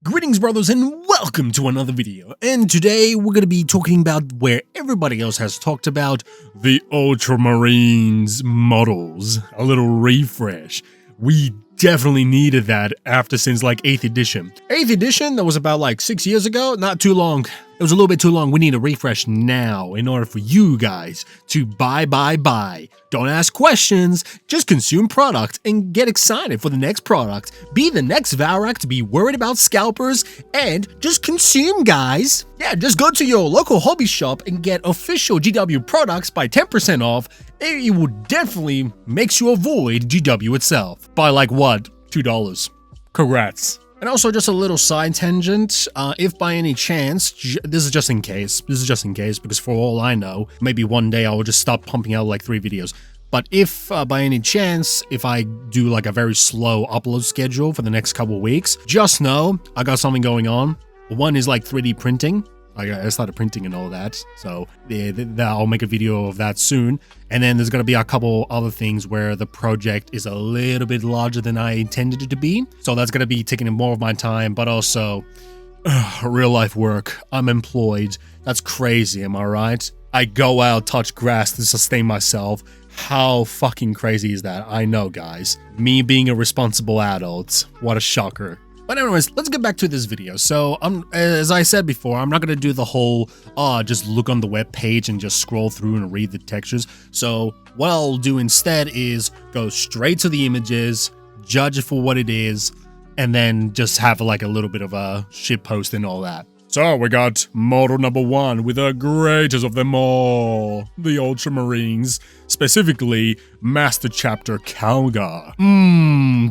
Greetings, brothers, and welcome to another video. And today we're going to be talking about where everybody else has talked about the Ultramarines models. A little refresh. We definitely needed that since like 8th edition. 8th edition, that was about like 6 years ago, not too long. It was a little bit too long. We need a refresh now in order for you guys to buy. Don't ask questions, just consume product and get excited for the next product. Be the next Valrak to be worried about scalpers and just consume, guys. Yeah, just go to your local hobby shop and get official GW products by 10% off. It will definitely make you avoid GW itself by like what? $2. Congrats. And also just a little side tangent, if by any chance, this is just in case, because for all I know, maybe one day I will just stop pumping out like 3 videos. But if by any chance, if I do like a very slow upload schedule for the next couple of weeks, just know I got something going on. One is like 3D printing. I started printing and all that, so I'll make a video of that soon. And then there's going to be a couple other things where the project is a little bit larger than I intended it to be. So that's going to be taking more of my time, but also real life work. I'm employed. That's crazy, am I right? I go out, touch grass to sustain myself. How fucking crazy is that? I know, guys. Me being a responsible adult. What a shocker. But anyways, let's get back to this video. So, as I said before, I'm not going to do the whole, just look on the web page and just scroll through and read the textures. So, what I'll do instead is go straight to the images, judge it for what it is, and then just have like a little bit of a shit post and all that. So, we got model number 1 with the greatest of them all, the Ultramarines, specifically Master Chapter Calgar.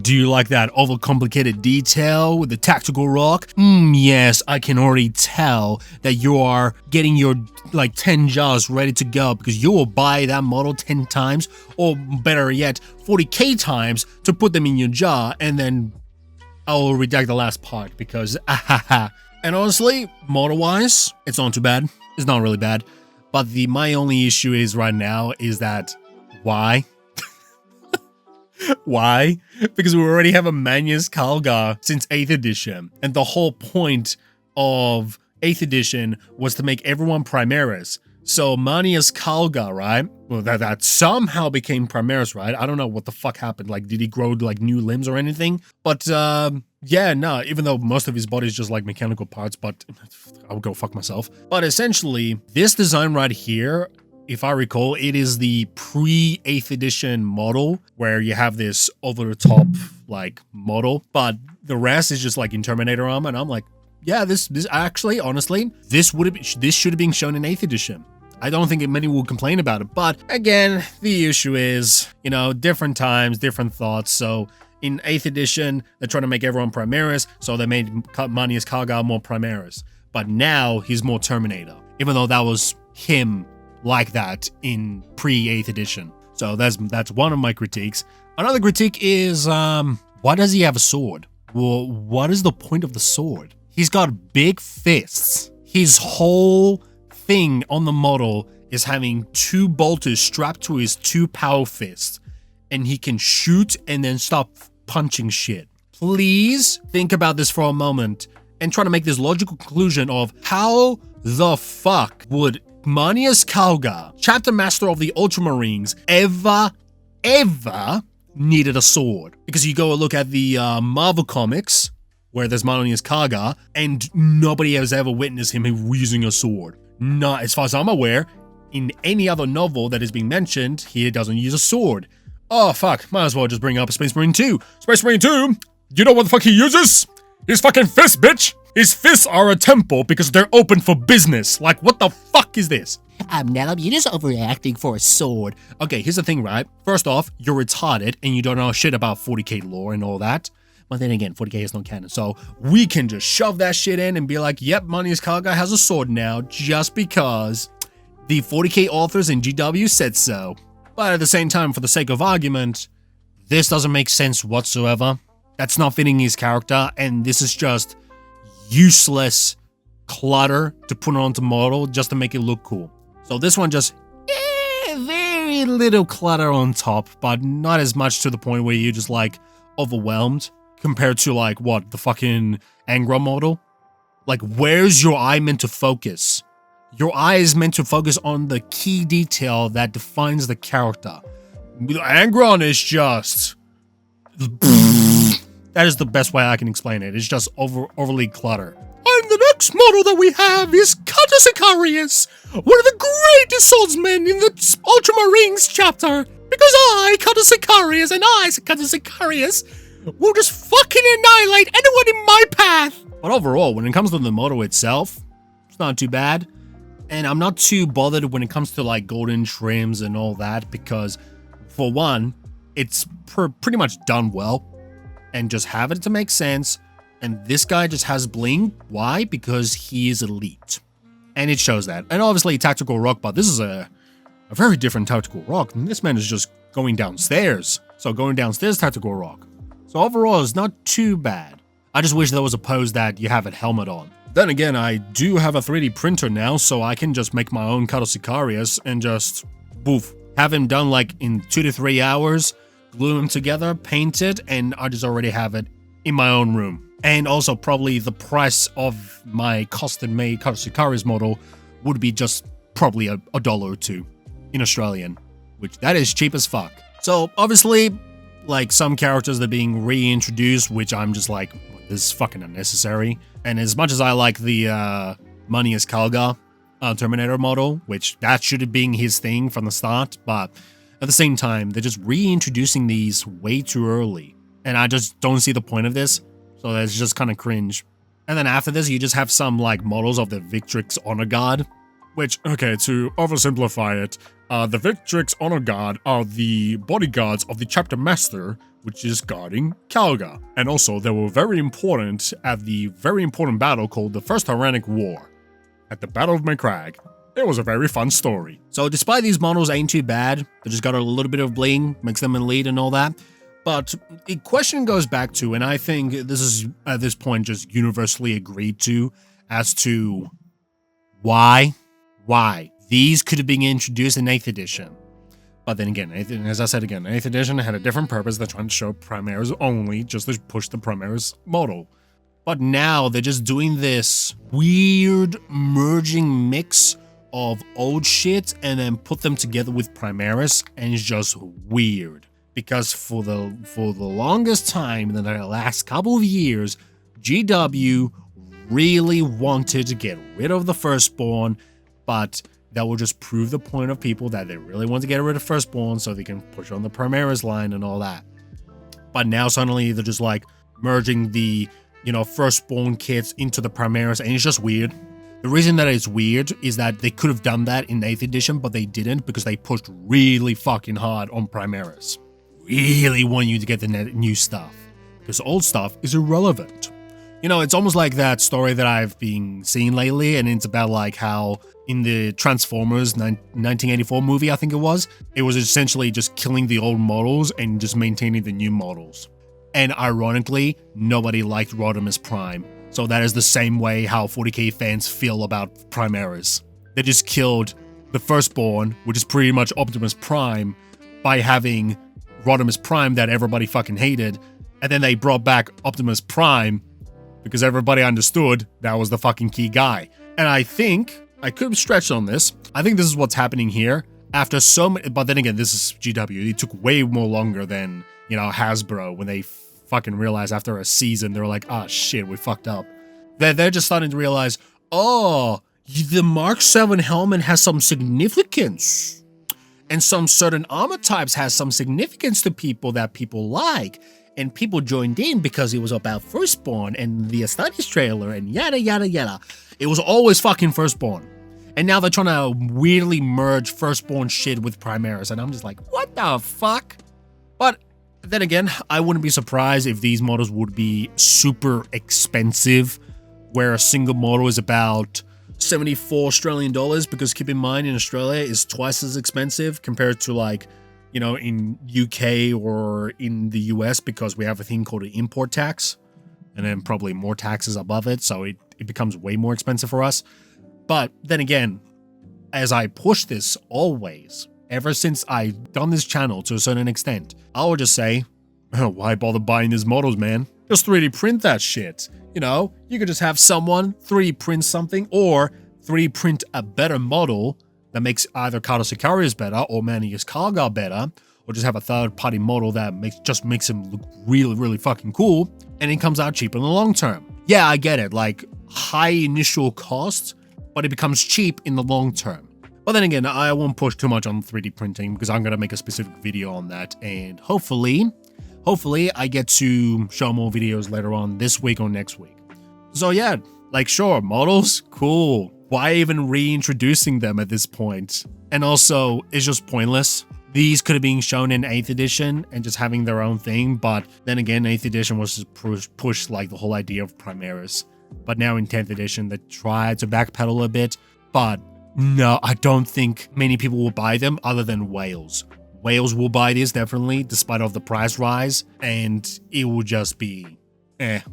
Do you like that overcomplicated detail with the tactical rock? Yes, I can already tell that you are getting your like 10 jars ready to go because you will buy that model 10 times, or better yet, 40k times to put them in your jar, and then I'll redact the last part because And honestly, model-wise, it's not too bad. It's not really bad. But my only issue is right now is that, why? Why? Because we already have a Manius Calgar since 8th edition. And the whole point of 8th edition was to make everyone Primaris. So Manius Calgar, right? Well, that somehow became Primaris, right? I don't know what the fuck happened. Like, did he grow like new limbs or anything? But, yeah, no, even though most of his body is just like mechanical parts, but I would go fuck myself. But essentially, this design right here, if I recall, it is the pre-8th edition model where you have this over-the-top like model, but the rest is just like in Terminator armor, and I'm like, yeah, this actually, honestly, this should have been shown in 8th edition. I don't think many will complain about it, but again, the issue is, you know, different times, different thoughts, so in 8th edition, they're trying to make everyone Primaris, so they made Manius Calgar more Primaris. But now, he's more Terminator, even though that was him like that in pre-8th edition. So that's one of my critiques. Another critique is, why does he have a sword? Well, what is the point of the sword? He's got big fists. His whole thing on the model is having 2 bolters strapped to his 2 power fists. And he can shoot and then stop punching shit. Please think about this for a moment and try to make this logical conclusion of how the fuck would Manius Calgar, Chapter Master of the Ultramarines, ever needed a sword? Because you go and look at the Marvel comics, where there's Manius Calgar, and nobody has ever witnessed him using a sword. Not, as far as I'm aware, in any other novel that is being mentioned, he doesn't use a sword. Oh, fuck. Might as well just bring up Space Marine 2. Space Marine 2, you know what the fuck he uses? His fucking fists, bitch! His fists are a temple because they're open for business. Like, what the fuck is this? Nellop, you're just overreacting for a sword. Okay, here's the thing, right? First off, you're retarded and you don't know shit about 40k lore and all that. But then again, 40k is no canon, so we can just shove that shit in and be like, yep, Manius Calgar has a sword now just because the 40k authors in GW said so. But at the same time, for the sake of argument, this doesn't make sense whatsoever. That's not fitting his character, and this is just useless clutter to put onto model just to make it look cool. So this one just, very little clutter on top, but not as much to the point where you're just like overwhelmed. compared to like what, the fucking Angra model? Like, where's your eye meant to focus? Your eye is meant to focus on the key detail that defines the character. Angron is just... That is the best way I can explain it. It's just overly cluttered. And the next model that we have is Kata Sicarius, one of the greatest swordsmen in the Ultramarines chapter. Because I, Kata Sicarius, and I, Kata Sicarius, will just fucking annihilate anyone in my path. But overall, when it comes to the model itself, it's not too bad. And I'm not too bothered when it comes to like golden trims and all that, because for one, it's pretty much done well. And just have it to make sense. And this guy just has bling. Why? Because he is elite. And it shows that. And obviously tactical rock, but this is a very different tactical rock. And this man is just going downstairs. So going downstairs tactical rock. So overall, it's not too bad. I just wish there was a pose that you have a helmet on. Then again, I do have a 3D printer now, so I can just make my own Kata Sicarius and just, boof, have him done like in 2 to 3 hours, glue them together, paint it, and I just already have it in my own room. And also probably the price of my custom-made Kata Sicarius model would be just probably a $1 or $2 in Australian, which that is cheap as fuck. So obviously, like some characters that are being reintroduced, which I'm just like, this is fucking unnecessary. And as much as I like the Manius Kalgar Terminator model, which that should have been his thing from the start, but at the same time, they're just reintroducing these way too early. And I just don't see the point of this, so that's just kind of cringe. And then after this, you just have some like models of the Victrix Honor Guard, which, okay, to oversimplify it, the Victrix Honor Guard are the bodyguards of the Chapter Master, which is guarding Kalgar. And also, they were very important at the very important battle called the First Tyrannic War, at the Battle of Macragge. It was a very fun story. So despite these models ain't too bad, they just got a little bit of bling, makes them elite and all that. But the question goes back to, and I think this is at this point just universally agreed to, as to why these could have been introduced in 8th edition. But then again, as I said again, 8th edition had a different purpose. They're trying to show Primaris only, just to push the Primaris model. But now they're just doing this weird merging mix of old shit and then put them together with Primaris, and it's just weird. Because for the longest time, in the last couple of years, GW really wanted to get rid of the Firstborn, but that will just prove the point of people that they really want to get rid of Firstborn so they can push on the Primaris line and all that. But now suddenly they're just like merging the, Firstborn kits into the Primaris, and it's just weird. The reason that it's weird is that they could have done that in 8th edition, but they didn't because they pushed really fucking hard on Primaris. Really want you to get the new stuff, because old stuff is irrelevant. It's almost like that story that I've been seeing lately, and it's about like how in the Transformers 1984 movie, I think it was essentially just killing the old models and just maintaining the new models. And ironically, nobody liked Rodimus Prime. So that is the same way how 40k fans feel about Primaris. They just killed the Firstborn, which is pretty much Optimus Prime, by having Rodimus Prime that everybody fucking hated, and then they brought back Optimus Prime because everybody understood that was the fucking key guy. And I think, I could stretch on this, I think this is what's happening here. After so many, but then again, this is GW, it took way more longer than, Hasbro, when they fucking realized after a season, they were like, ah, shit, we fucked up. They're just starting to realize, oh, the Mark 7 helmet has some significance. And some certain armor types has some significance to people that people like. And people joined in because it was about Firstborn and the Astartes trailer and yada, yada, yada. It was always fucking Firstborn. And now they're trying to weirdly merge Firstborn shit with Primaris. And I'm just like, what the fuck? But then again, I wouldn't be surprised if these models would be super expensive, where a single model is about 74 Australian dollars, because keep in mind, in Australia is twice as expensive compared to like, in UK or in the US, because we have a thing called an import tax, and then probably more taxes above it, so it becomes way more expensive for us. But then again, as I push this always, ever since I've done this channel to a certain extent, I would just say, why bother buying these models, man? Just 3D print that shit. You know, you could just have someone 3D print something or 3D print a better model that makes either Kato Sicarius better or Manius Kalgar better, or just have a third-party model that makes him look really, really fucking cool, and it comes out cheaper in the long term. Yeah, I get it, like high initial cost, but it becomes cheap in the long term. But then again, I won't push too much on 3D printing because I'm gonna make a specific video on that, and hopefully I get to show more videos later on this week or next week. So yeah, like sure, models, cool. Why even reintroducing them at this point? And also, it's just pointless. These could have been shown in 8th edition and just having their own thing, but then again, 8th edition was just pushed like the whole idea of Primaris. But now in 10th edition, they tried to backpedal a bit, but no, I don't think many people will buy them other than whales. Whales will buy this, definitely, despite of the price rise, and it will just be,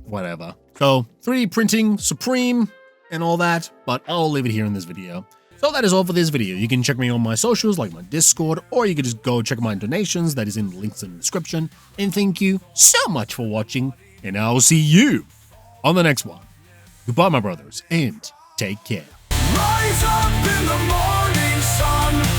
whatever. So, 3D printing, supreme, and all that, but I'll leave it here in this video. So that is all for this video. You can check me on my socials, like my Discord, or you can just go check my donations, that is in the links in the description. And thank you so much for watching, and I'll see you on the next one. Goodbye, my brothers, and take care. Rise up in the morning sun.